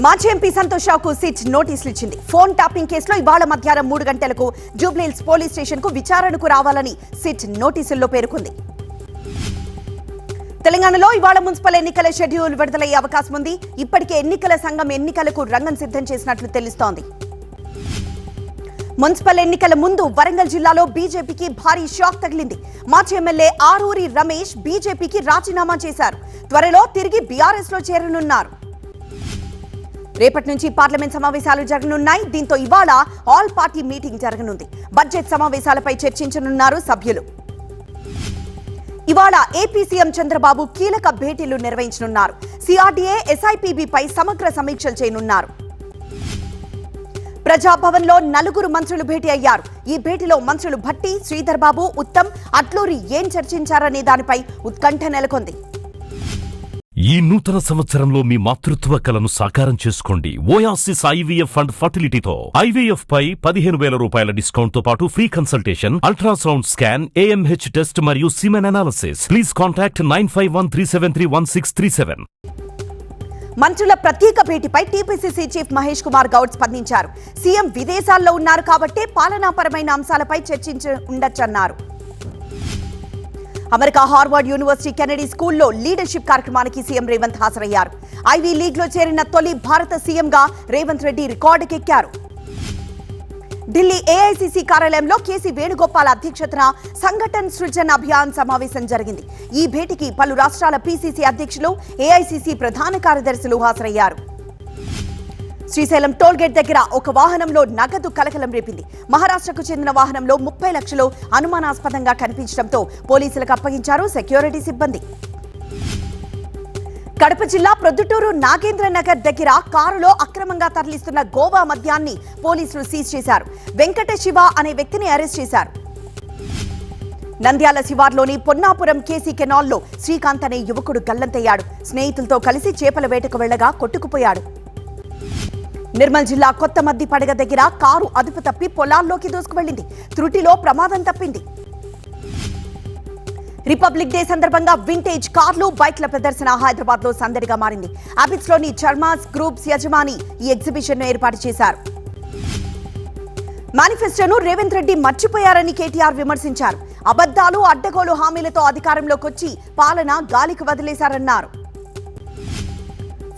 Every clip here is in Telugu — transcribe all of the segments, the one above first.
మాజీ ఎంపీ సంతోష్ రావుకు సిట్ నోటీసులు ఇచ్చింది. ఫోన్ ట్యాపింగ్ కేసులో ఇవాళ మధ్యాహ్నం 3 గంటలకు జూబ్లీహిల్స్ పోలీస్ స్టేషన్ కు విచారణకు రావాలని సిట్ నోటీసుల్లో పేర్కొంది. తెలంగాణలో ఇవాళ మున్సిపల్ ఎన్నికల షెడ్యూల్ విడుదలయ్యే అవకాశం ఉంది. ఇప్పటికే ఎన్నికల సంఘం ఎన్నికలకు రంగం సిద్ధం చేసినట్లు తెలుస్తోంది. మున్సిపల్ ఎన్నికల ముందు వరంగల్ జిల్లాలో బీజేపీకి భారీ షాక్ తగిలింది. మాజీ ఎమ్మెల్యే ఆరూరి రమేష్ బీజేపీకి రాజీనామా చేశారు. త్వరలో తిరిగి బీఆర్ఎస్ లో చేరనున్నారు. రేపటి నుంచి పార్లమెంట్ సమావేశాలు జరగనున్నాయి. దీంతో ఇవాళ ఆల్ పార్టీ మీటింగ్ జరగనుంది. బడ్జెట్ సమావేశాలపై చర్చించనున్నారు సభ్యులు. ఇవాళ ఏపీ సీఎం చంద్రబాబు కీలక భేటీలు నిర్వహించనున్నారు. సిఆర్డీఏ, ఎస్ఐపిబిపై సమగ్ర సమీక్షలు చేయనున్నారు. ప్రజాభవన్ లో 4 మంత్రులు భేటీ అయ్యారు. ఈ భేటీలో మంత్రులు భట్టి, శ్రీధర్ బాబు, ఉత్తమ్, అట్లూరి ఏం చర్చించారనే దానిపై ఉత్కంఠ నెలకొంది. ఈ నూతన సంవత్సరంలో మీ మాతృత్వ కలను సాకారం చేసుకోండి. ఓయాసిస్ IVF అండ్ ఫర్టిలిటీతో IVF పై 15,000 రూపాయల డిస్కౌంట్ తో పాటు free consultation, ultrasound scan, AMH test మరియు సిమెన్ అనాలిసిస్. Please contact 9513731637. మంత్రుల ప్రత్యేక భేటీపై టీపీసీసీ చీఫ్ మహేష్ కుమార్ గౌడ్ స్పందించారు. సీఎం విదేశాల్లో ఉన్నారు కాబట్టే పాలనాపరమైన అంశాలపై ఉండొచ్చన్నారు. అమెరికా హార్వర్డ్ యూనివర్సిటీ కెనడీ స్కూల్లో లీడర్షిప్ కార్యక్రమానికి సీఎం రేవంత్ హాజరయ్యారు. ఐవీ లీగ్ లో చేరిన తొలి భారత సీఎంగా రేవంత్ రెడ్డి రికార్డుకెక్కారు. ఢిల్లీ ఏఐసీసీ కార్యాలయంలో కేసీ వేణుగోపాల్ అధ్యక్షతన సంఘటన్ సృజన్ అభియాన్ సమావేశం జరిగింది. ఈ భేటీకి పలు రాష్ట్రాల పీసీసీ అధ్యక్షులు, ఏఐసీసీ ప్రధాన కార్యదర్శులు హాజరయ్యారు. శ్రీశైలం టోల్గేట్ దగ్గర ఒక వాహనంలో నగదు కలకలం రేపింది. మహారాష్ట్రకు చెందిన వాహనంలో 30 లక్షలు అనుమానాస్పదంగా కనిపించడంతో పోలీసులకు అప్పగించారు సెక్యూరిటీ సిబ్బంది. కడప జిల్లా ప్రొద్దుటూరు నాగేంద్ర నగర్ దగ్గర కారులో అక్రమంగా తరలిస్తున్న గోవా మద్యాన్ని పోలీసులు సీజ్ చేశారు. వెంకట శివ అనే వ్యక్తిని అరెస్ట్ చేశారు. నంద్యాల శివార్లోని పొన్నాపురం కేసీ కెనాల్లో శ్రీకాంత్ అనే యువకుడు గల్లంతయ్యాడు. స్నేహితులతో కలిసి చేపల వేటకు వెళ్లగా కొట్టుకుపోయాడు. నిర్మల్ జిల్లా కొత్త మద్ది పడగ దగ్గర కారు అదుపు తప్పి పొలాల్లోకి దూసుకువెళ్లింది. త్రుటిలో ప్రమాదం తప్పింది. రిపబ్లిక్ డే సందర్భంగా వింటేజ్ కార్లు, బైక్ల ప్రదర్శన హైదరాబాద్ లో సందడిగా మారింది. అబిట్స్ లోని చర్మాస్ గ్రూప్స్ యజమాని ఈ ఎగ్జిబిషన్ ను ఏర్పాటు చేశారు. మేనిఫెస్టోను రేవంత్ రెడ్డి మర్చిపోయారని కేటీఆర్ విమర్శించారు. అబద్దాలు, అడ్డగోలు హామీలతో అధికారంలోకి వచ్చి పాలన గాలికి వదిలేశారన్నారు.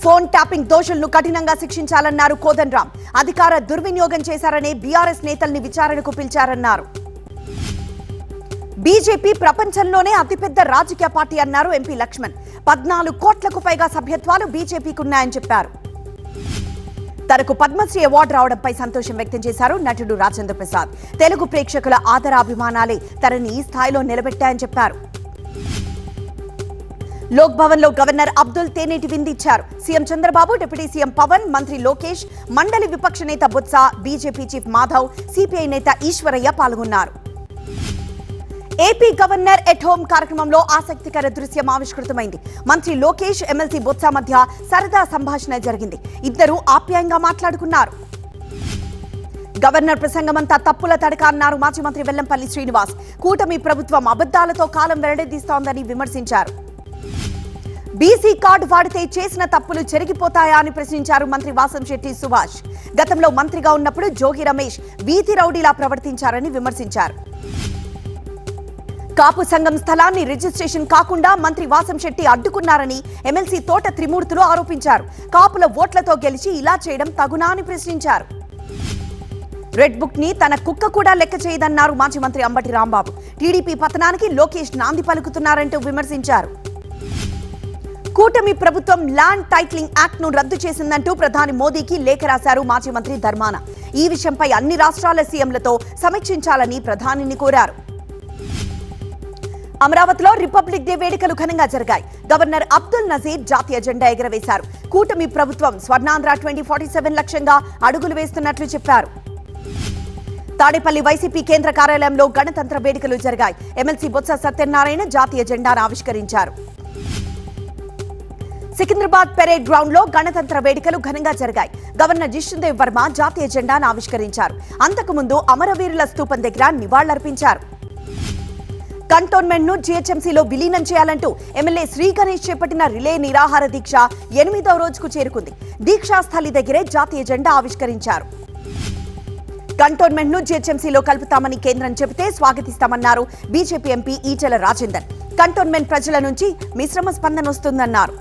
ఫోన్ ట్యాపింగ్ దోషులను కఠినంగా శిక్షించాలన్నారు కోదండరాం. అధికార దుర్వినియోగం చేశారనే బీఆర్ఎస్ నేతల్ని విచారణకు పిలిచారన్నారు. బీజేపీ ప్రపంచంలోనే అతిపెద్ద రాజకీయ పార్టీ అన్నారు ఎంపీ లక్ష్మణ్. 14 కోట్లకు పైగా సభ్యత్వాలు బీజేపీకి ఉన్నాయని చెప్పారు. తనకు పద్మశ్రీ అవార్డు రావడంపై సంతోషం వ్యక్తం చేశారు నటుడు రాజేంద్ర ప్రసాద్. తెలుగు ప్రేక్షకుల ఆదరాభిమానాలే తనని ఈ స్థాయిలో నిలబెట్టాయని చెప్పారు. లోక్ భవన్ లో గవర్నర్ అబ్దుల్ తేనేటి విందిచ్చారు. CM Chandrababu, deputy CM Pawan, మంత్రి లోకేష్, మండలి విపక్ష నేత Botsa, BJP chief Madhav, CPI నేత ఈశ్వరయ్య పాల్గొన్నారు. ఏపీ గవర్నర్ ఎట్ హోమ్ కార్యక్రమంలో ఆసక్తికర దృశ్యం ఆవిష్కృతమైంది. మంత్రి లోకేష్, ఎమ్మెల్సీ బొత్స మధ్య సరదా సంభాషణ జరిగింది. ఇద్దరు ఆప్యాయంగా మాట్లాడుకున్నారు. గవర్నర్ ప్రసంగమంతా తప్పుల తడక అన్నారు మాజీ మంత్రి వెల్లంపల్లి శ్రీనివాస్. కూటమి ప్రభుత్వం అబద్దాలతో కాలం వెల్లడదీస్తోందని విమర్శించారు. బీసీ కార్డు వాడితే చేసిన తప్పులు చెరిగిపోతాయా అని ప్రశ్నించారు మంత్రి వాసంశెట్టి సుభాష్. గతంలో మంత్రిగా ఉన్నప్పుడు జోగి రమేష్ వీధి రౌడీలా ప్రవర్తించారని విమర్శించారు. కాపు సంఘం స్థలాన్ని రిజిస్ట్రేషన్ కాకుండా మంత్రి వాసంశెట్టి అడ్డుకున్నారని ఎమ్మెల్సీ తోట త్రిమూర్తులు ఆరోపించారు. కాపుల ఓట్లతో గెలిచి ఇలా చేయడం తగునా అని ప్రశ్నించారు. రెడ్ బుక్ ని తన కుక్క కూడా లెక్క చేయదన్నారు మాజీ మంత్రి అంబటి రాంబాబు. టీడీపీ పతనానికి లోకేష్ నాంది పలుకుతున్నారంటూ విమర్శించారు. కూటమి ప్రభుత్వం ల్యాండ్ టైటిలింగ్ యాక్ట్ ను రద్దు చేసిందంటూ ప్రధాని మోదీకి లేఖ రాశారు మాజీ మంత్రి ధర్మాన. ఈ విషయంపై అన్ని రాష్ట్రాల సీఎంలతో సమీక్షించాలని ప్రధానిని కోరారు. అమరావతిలో రిపబ్లిక్ డే వేడుకలు ఘనంగా జరిగాయి. గవర్నర్ అబ్దుల్ నజీర్ జాతీయ జెండా ఎగురవేశారు. కూటమి ప్రభుత్వం స్వర్ణాంధ్ర 2047 లక్ష్యంగా అడుగులు వేస్తున్నట్లు చెప్పారు. తాడేపల్లి వైసీపీ కేంద్ర కార్యాలయంలో గణతంత్ర వేడుకలు జరిగాయి. ఎమ్మెల్సీ బొత్స సత్యనారాయణ జాతీయ జెండాను ఆవిష్కరించారు. సికింద్రాబాద్ పెరేడ్ గ్రౌండ్ లో గణతంత్ర వేడుకలు ఘనంగా జరిగాయి. గవర్నర్ జిష్ణుదేవ్ వర్మ జాతీయ జెండాను ఆవిష్కరించారు. అంతకుముందు అమరవీరుల స్తూపం దగ్గర నివాళులర్పించారు. కంటోన్మెంట్ ను జీహెచ్ఎంసీలో విలీనం చేయాలంటూ ఎమ్మెల్యే శ్రీ గణేష్ చేపట్టిన రిలే నిరాహార దీక్ష 8వ రోజుకు చేరుకుంది. దీక్షాస్థలి దగ్గరే జాతీయ జెండా ఆవిష్కరించారు. కంటోన్మెంట్ ను జీహెచ్ఎంసీలో కలుపుతామని కేంద్రం చెబితే స్వాగతిస్తామన్నారు BJP MP Etela Rajender. Cantonment ప్రజల నుంచి మిశ్రమ స్పందన వస్తుందన్నారు.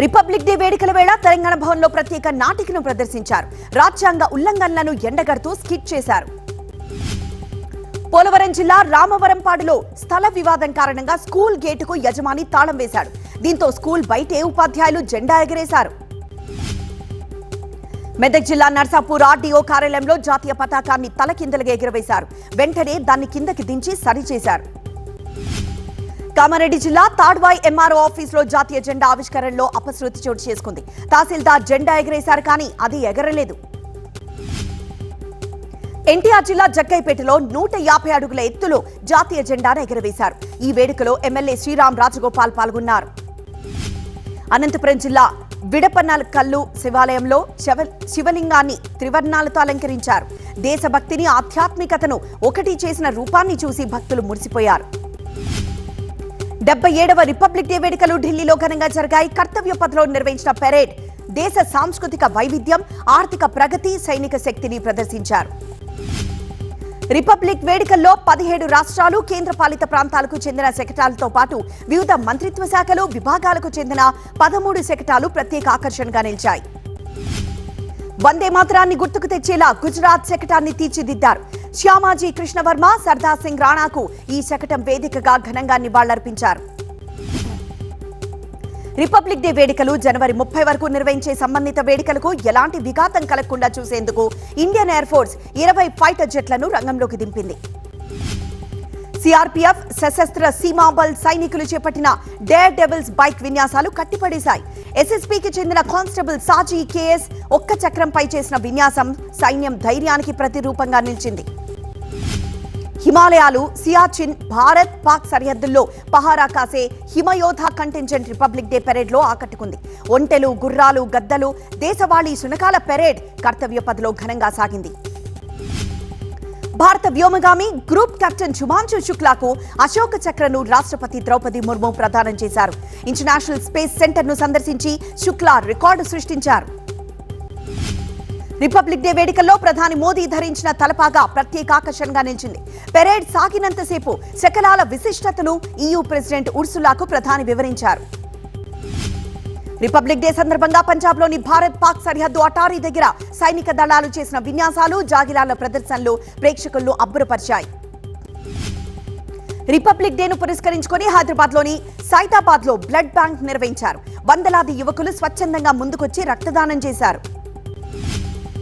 రిపబ్లిక్ డే వేడుకల వేళ తెలంగాణ భవన్లో ప్రత్యేక నాటికను ప్రదర్శించారు. రాజ్యాంగ ఉల్లంఘనలను ఎండగడుతూ స్కిట్ చేశారు. పోలవరం జిల్లా రామవరంపాడులో స్థల వివాదం కారణంగా స్కూల్ గేటుకు యజమాని తాళం వేశాడు. దీంతో స్కూల్ బయటే ఉపాధ్యాయులు జెండా ఎగరేశారు. మెదక్ జిల్లా నర్సాపూర్ ఆర్డీఓ కార్యాలయంలో జాతీయ పతాకాన్ని తలకిందలుగా ఎగురవేశారు. వెంటనే దాన్ని కిందకి దించి సరిచేశారు. కామారెడ్డి జిల్లా తాడ్వాయి ఎంఆర్ఓ ఆఫీసులో జాతీయ జెండా ఆవిష్కరణలో అపశృతి చోటు చేసుకుంది. తహసీల్దార్ జెండా ఎగరేశారు, కానీ అది ఎగరలేదు. ఎన్టీఆర్ జిల్లా జగ్గైపేటలో 150 అడుగుల ఎత్తులో జాతీయ జెండాను ఎగరవేశారు. ఈ వేడుకలో ఎమ్మెల్యే శ్రీరామ్ రాజగోపాల్ పాల్గొన్నారు. అనంతపురం జిల్లా విడపనకల్లు శివాలయంలో శివలింగాన్ని త్రివర్ణాలతో అలంకరించారు. దేశభక్తిని, ఆధ్యాత్మికతను ఒకటి చేసిన రూపాన్ని చూసి భక్తులు మురిసిపోయారు. 77వ రిపబ్లిక్ డే వేడుకలు ఢిల్లీలో ఘనంగా జరిగాయి. కర్తవ్య పథ్లో నిర్వహించిన పెరేడ్ దేశ సాంస్కృతిక వైవిధ్యం, ఆర్థిక ప్రగతి, సైనిక శక్తిని ప్రదర్శించారు. రిపబ్లిక్ వేడుకల్లో 17 రాష్ట్రాలు, కేంద్రపాలిత ప్రాంతాలకు చెందిన శకటాలతో పాటు వివిధ మంత్రిత్వ శాఖలు, విభాగాలకు చెందిన 13 శకటాలు ప్రత్యేక ఆకర్షణగా నిలిచాయి. వందే మాతరాన్ని గుర్తుకు తెచ్చేలా గుజరాత్ శకటాన్ని తీర్చిదిద్దారు. శ్యామాజీ కృష్ణవర్మ, సర్దార్ సింగ్ రాణాకు ఈ శకటం వేదికగా ఘనంగా నివాళులర్పించారు. రిపబ్లిక్ డే వేడుకలు జనవరి 30 వరకు నిర్వహించే సంబంధిత వేడుకలకు ఎలాంటి విఘాతం కలగకుండా చూసేందుకు ఇండియన్ ఎయిర్ ఫోర్స్ 20 ఫైటర్ జెట్లను రంగంలోకి దింపింది. సిఆర్పీఎఫ్, సశస్త్ర సీమాబల్ సైనికులు చేపట్టిన డేర్ డెవిల్స్ బైక్ విన్యాసాలు కట్టిపడేశాయి. ఎస్ఎస్పీకి చెందిన కానిస్టేబుల్ సాజీ కేఎస్ ఒక్క చక్రంపై చేసిన విన్యాసం సైన్యం ధైర్యానికి ప్రతిరూపంగా నిలిచింది. హిమాలయాలు, సియాచిన్, భారత్ పాక్ సరిహద్దుల్లో పహారా కాసే హిమయోధ కంటింజెంట్ రిపబ్లిక్ డే పెరేడ్ లో ఆకట్టుకుంది. ఒంటెలు, గుర్రాలు, గద్దలు, దేశవాళీ శునకాల పెరేడ్ కర్తవ్య పథలో ఘనంగా సాగింది. భారత వ్యోమగామి గ్రూప్ కెప్టెన్ శుభాంశు శుక్లాకు అశోక చక్రను రాష్ట్రపతి ద్రౌపది ముర్ము ప్రదానం చేశారు. ఇంటర్నేషనల్ స్పేస్ సెంటర్ ను సందర్శించి శుక్లా రికార్డు సృష్టించారు. రిపబ్లిక్ డే వేడుకల్లో ప్రధాని మోదీ ధరించిన తలపాగా ప్రత్యేక ఆకర్షణగా నిలిచింది. పెరేడ్ సాగినంతసేపు శకలాల విశిష్టతను EU ప్రెసిడెంట్ ఉర్సులాకు ప్రధాని వివరించారు. రిపబ్లిక్ డే సందర్భంగా పంజాబ్లోని భారత్ పాక్ సరిహద్దు అటారీ దగ్గర సైనిక దళాలు చేసిన విన్యాసాలు, జాగిలాల ప్రదర్శనలు ప్రేక్షకులను అబ్బురపరిచాయి. రిపబ్లిక్ డేను పురస్కరించుకుని హైదరాబాద్లోని సైదాబాద్లో బ్లడ్ బ్యాంక్ నిర్వహించారు. వందలాది యువకులు స్వచ్ఛందంగా ముందుకొచ్చి రక్తదానం చేశారు.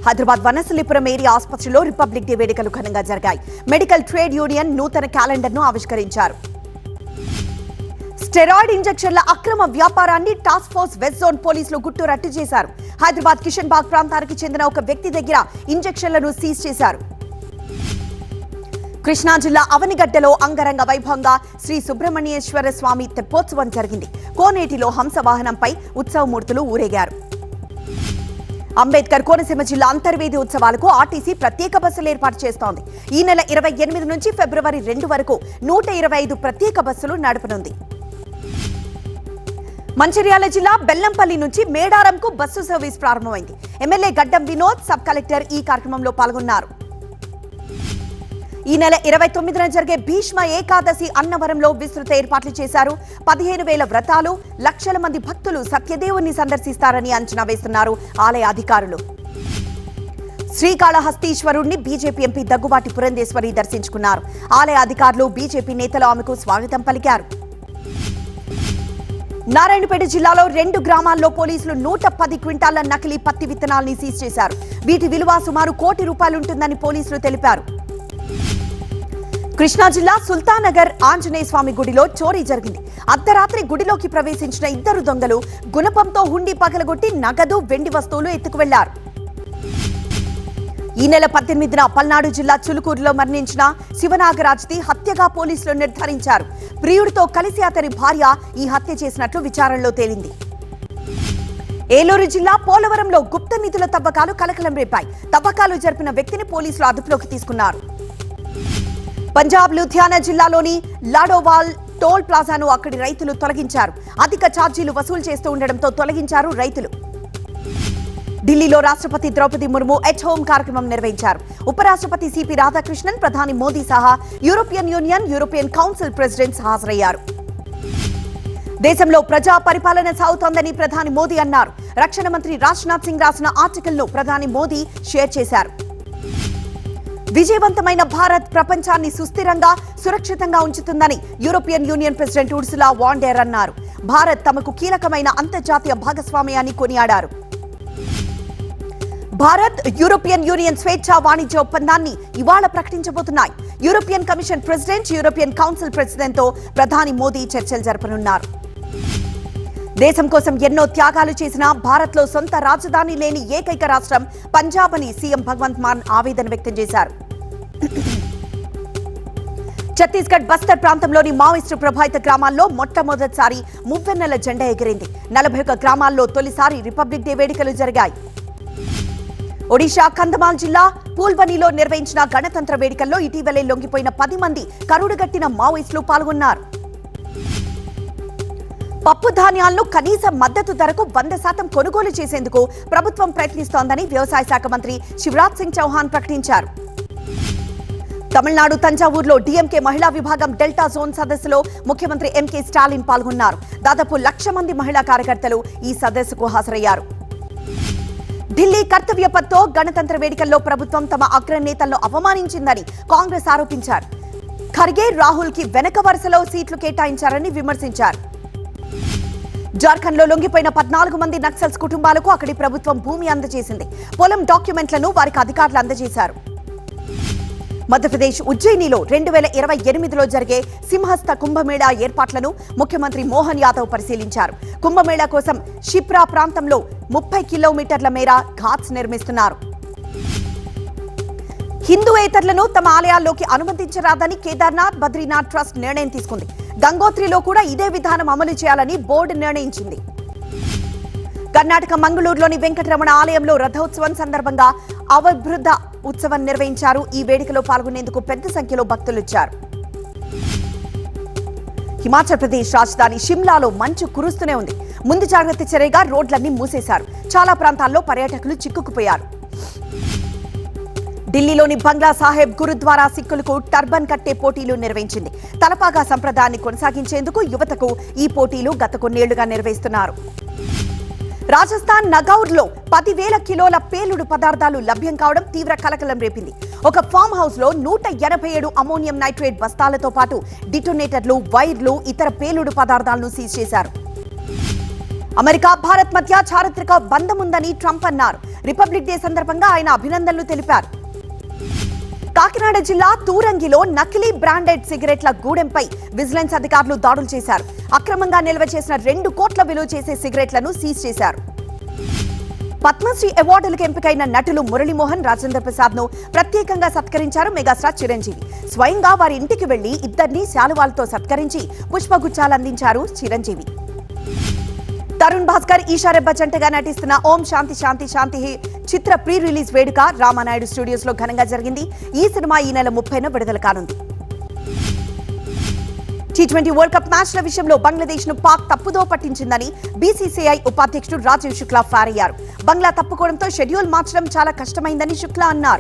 హైదరాబాద్ వనసలిపురం ఏరియా ఆసుపత్రిలో రిపబ్లిక్ డే వేడుకలు ఘనంగా జరిగాయి. మెడికల్ ట్రేడ్ యూనియన్ నూతన క్యాలెండర్ను ఆవిష్కరించారు. స్టెరాయిడ్ ఇంజెక్షన్ల అక్రమ వ్యాపారాన్ని టాస్క్ ఫోర్స్ వెస్ట్ జోన్ పోలీసులు గుట్టు రట్టు చేశారు. హైదరాబాద్ కిషన్ బాగ్ ప్రాంతానికి చెందిన ఒక వ్యక్తి దగ్గర ఇంజెక్షన్లను సీజ్ చేశారు. కృష్ణా జిల్లా అవనిగడ్డలో అంగరంగ వైభవంగా శ్రీ సుబ్రహ్మణ్యేశ్వర స్వామి తెప్పోత్సవం జరిగింది. కోనేటిలో హంస వాహనంపై ఉత్సవమూర్తులు ఊరేగారు. అంబేద్కర్ కోనసీమ జిల్లా అంతర్వేది ఉత్సవాలకు ఆర్టీసీ ప్రత్యేక బస్సులు ఏర్పాటు చేస్తోంది. ఈ నెల 28 నుంచి ఫిబ్రవరి 2 వరకు 125 ప్రత్యేక బస్సులు నడపనుంది. మంచిర్యాల జిల్లా బెల్లంపల్లి నుంచి మేడారంకు బస్సు సర్వీస్ ప్రారంభమైంది. ఎమ్మెల్యే గడ్డం వినోద్, సబ్ కలెక్టర్ ఈ కార్యక్రమంలో పాల్గొన్నారు. ఈ నెల 29న జరిగే భీష్మ ఏకాదశి అన్నవరంలో విస్తృత ఏర్పాట్లు చేశారు. 15,000 వ్రతాలు, లక్షల మంది భక్తులు సత్యదేవుని సందర్శిస్తారని అంచనా వేస్తున్నారు ఆలయ అధికారులు. శ్రీకాళహస్తీశ్వరుణ్ణి బీజేపీ ఎంపీ దగ్గుబాటి పురంధేశ్వరి దర్శించుకున్నారు. ఆలయ అధికారులు, బీజేపీ నేతలు ఆమెకు స్వాగతం పలికారు. నారాయణపేట జిల్లాలో 2 గ్రామాల్లో పోలీసులు 110 క్వింటాల నకిలీ పత్తి విత్తనాల్ని సీజ్ చేశారు. వీటి విలువ సుమారు ₹1 కోటి ఉంటుందని పోలీసులు తెలిపారు. కృష్ణా జిల్లా సుల్తానగర్ ఆంజనేయ స్వామి గుడిలో చోరీ జరిగింది. అర్ధరాత్రి గుడిలోకి ప్రవేశించిన 2 దొంగలు గుణపంతో హుండీ పగలగొట్టి నగదు, వెండి వస్తువులు ఎత్తుకు వెళ్లారు. ఈ నెల 18న పల్నాడు జిల్లా చులుకూరులో మరణించిన శివనాగరాజ్ది హత్యగా పోలీసులు నిర్ధారించారు. ప్రియుడితో కలిసి అతని భార్య ఈ హత్య చేసినట్లు విచారణలో తేలింది. ఏలూరు జిల్లా పోలవరంలో గుప్త నిధుల తవ్వకాలు కలకలం రేపాయి. తవ్వకాలు జరిపిన వ్యక్తిని పోలీసులు అదుపులోకి తీసుకున్నారు. పంజాబ్ లూధియానా జిల్లాలోని లాడోవాల్ టోల్ ప్లాజాను అక్కడి రైతులు తొలగించారు. అధిక ఛార్జీలు వసూలు చేస్తూ ఉండడంతో తొలగించారు రైతులు. ఢిల్లీలో రాష్ట్రపతి ద్రౌపది ముర్ము ఎట్ హోమ్ కార్యక్రమం నిర్వహించారు. ఉపరాష్ట్రపతి సిపి రాధాకృష్ణన్, ప్రధాని మోదీ సహా European Union, European Council presidents హాజరయ్యారు. దేశంలో ప్రజా పరిపాలన సాగుతోందని ప్రధాని మోదీ అన్నారు. రక్షణ మంత్రి రాజ్నాథ్ సింగ్ రాసిన ఆర్టికల్ ను ప్రధాని మోదీ షేర్ చేశారు. విజయవంతమైన భారత్ ప్రపంచాన్ని సుస్థిరంగా, సురక్షితంగా ఉంచుతుందని European Union president Ursula von der అన్నారు. భారత్ తమకు కీలకమైన అంతర్జాతీయ భాగస్వామ్యాన్ని కొనియాడారు. భారత్, యూరోపియన్ యూనియన్ స్వేచ్ఛా వాణిజ్య ఒప్పందాన్ని ఇవాళ ప్రకటించబోతున్నాయి. European Commission president, European Council president తో ప్రధాని మోదీ చర్చలు జరపనున్నారు. దేశం కోసం ఎన్నో త్యాగాలు చేసిన భారత్ లో సొంత రాజధాని లేని ఏకైక రాష్ట్రం పంజాబ్ అని సీఎం భగవంత్ మాన్ ఆవేదన వ్యక్తం చేశారు. ఛత్తీస్గఢ్ బస్తర్ ప్రాంతంలోని మావోయిస్టు ప్రభావిత గ్రామాల్లో మొట్టమొదటిసారి మువ్వెన్నెల జెండా ఎగిరింది. 41 గ్రామాల్లో తొలిసారి రిపబ్లిక్ డే వేడుకలు జరిగాయి. ఒడిషా కంధమాల్ జిల్లా పూల్బనీలో నిర్వహించిన గణతంత్ర వేడుకల్లో ఇటీవలే లొంగిపోయిన 10 మంది కరుడుగట్టిన మావోయిస్టులు పాల్గొన్నారు. పప్పు ధాన్యాలను కనీస మద్దతు ధరకు 100% కొనుగోలు చేసేందుకు ప్రభుత్వం ప్రయత్నిస్తోందని వ్యవసాయ శాఖ మంత్రి శివరాజ్ సింగ్ చౌహాన్ ప్రకటించారు. తమిళనాడు తంజావూరులో డీఎంకే మహిళా విభాగం డెల్టా జోన్ సదస్సులో ముఖ్యమంత్రి ఎంకే స్టాలిన్ పాల్గొన్నారు. దాదాపు 1,00,000 మంది మహిళా కార్యకర్తలు ఈ సదస్సుకు హాజరయ్యారు. ఢిల్లీ కర్తవ్య పథ్తో గణతంత్ర వేడుకల్లో ప్రభుత్వం తమ అగ్రనేతలను అవమానించిందని కాంగ్రెస్ ఆరోపించారు. ఖర్గే, రాహుల్ కి వెనక వరుసలో సీట్లు కేటాయించారని విమర్శించారు. జార్ఖండ్ లో లొంగిపోయిన 14 మంది నక్సల్స్ కుటుంబాలకు అక్కడి ప్రభుత్వం భూమి అందజేసింది. పొలం డాక్యుమెంట్లను వారికి అధికారులు అందజేశారు. మధ్యప్రదేశ్ ఉజ్జయినిలో 2028లో జరిగే సింహస్థ కుంభమేళా ఏర్పాట్లను ముఖ్యమంత్రి మోహన్ యాదవ్ పరిశీలించారు. కుంభమేళా కోసం షిప్రా ప్రాంతంలో 30 కిలోమీటర్ల మేర ఘాట్స్ నిర్మిస్తున్నారు. హిందూయేతరులను తమ ఆలయాల్లోకి అనుమతించరాదని కేదార్నాథ్, బద్రీనాథ్ ట్రస్ట్ నిర్ణయం తీసుకుంది. గంగోత్రిలో కూడా ఇదే విధానం అమలు చేయాలని బోర్డు నిర్ణయించింది. కర్ణాటక మంగళూరులోని వెంకటరమణ ఆలయంలో రథోత్సవం సందర్భంగా అవబృద్ధ ఉత్సవం నిర్వహించారు. ఈ వేడుకలో పాల్గొనేందుకు పెద్ద సంఖ్యలో భక్తులు వచ్చారు. హిమాచల్ ప్రదేశ్ రాజధాని షిమ్లాలో మంచు కురుస్తూనే ఉంది. ముందు జాగ్రత్త చర్యగా రోడ్లన్నీ మూసేశారు. చాలా ప్రాంతాల్లో పర్యాటకులు చిక్కుకుపోయారు. ఢిల్లీలోని బంగ్లా సాహెబ్ గురుద్వారా సిక్కులకు టర్బన్ కట్టే పోటీలు నిర్వహించింది. తలపాగా సంప్రదాయాన్ని కొనసాగించేందుకు యువతకు ఈ పోటీలు గత కొన్నేళ్లుగా నిర్వహిస్తున్నారు. రాజస్థాన్ నగౌర్లో 10,000 కిలోల పేలుడు పదార్థాలు లభ్యం కావడం తీవ్ర కలకలం రేపింది. ఒక ఫామ్ హౌస్ లో 187 అమోనియం నైట్రేట్ బస్తాలతో పాటు డిటోనేటర్లు, వైర్లు, ఇతర పేలుడు పదార్థాలను సీజ్ చేశారు. అమెరికా, భారత్ మధ్య చారిత్రక బంధం ఉందని ట్రంప్ అన్నారు. రిపబ్లిక్ డే సందర్భంగా ఆయన అభినందనలు తెలిపారు. కాకినాడ జిల్లా తూరంగిలో నకిలీ బ్రాండెడ్ సిగరెట్ల గూడెంపై విజిలెన్స్ అధికారులు దాడులు చేశారు. అక్రమంగా నిల్వ చేసిన 2 కోట్ల విలువ చేసే సిగరెట్లను సీజ్ చేశారు. పద్మశ్రీ అవార్డులకు ఎంపికైన నటులు మురళీమోహన్, రాజేంద్ర ప్రసాద్ ను ప్రత్యేకంగా సత్కరించారు మెగాస్టార్ చిరంజీవి. స్వయంగా వారి ఇంటికి వెళ్లి ఇద్దరిని శాలువాలతో సత్కరించి పుష్పగుచ్చాలు అందించారు చిరంజీవి. తరుణ్ భాస్కర్, ఈషా రెబ్బా జంటగా నటిస్తున్న ఓం శాంతి శాంతి శాంతి చిత్ర ప్రీ రిలీజ్ వేడుక రామానాయుడు స్టూడియోస్ లో ఘనంగా జరిగింది. ఈ సినిమా ఈ నెల 30న విడుదల కానుంది. T20 వరల్డ్ కప్ మ్యాచ్ల విషయంలో బంగ్లాదేశ్ ను పాక్ తప్పుదో పట్టించిందని బీసీసీఐ ఉపాధ్యక్షుడు రాజీవ్ శుక్లా ఫైర్ అయ్యారు. బంగ్లా తప్పుకోవడంతో షెడ్యూల్ మార్చడం చాలా కష్టమైందని శుక్లా అన్నారు.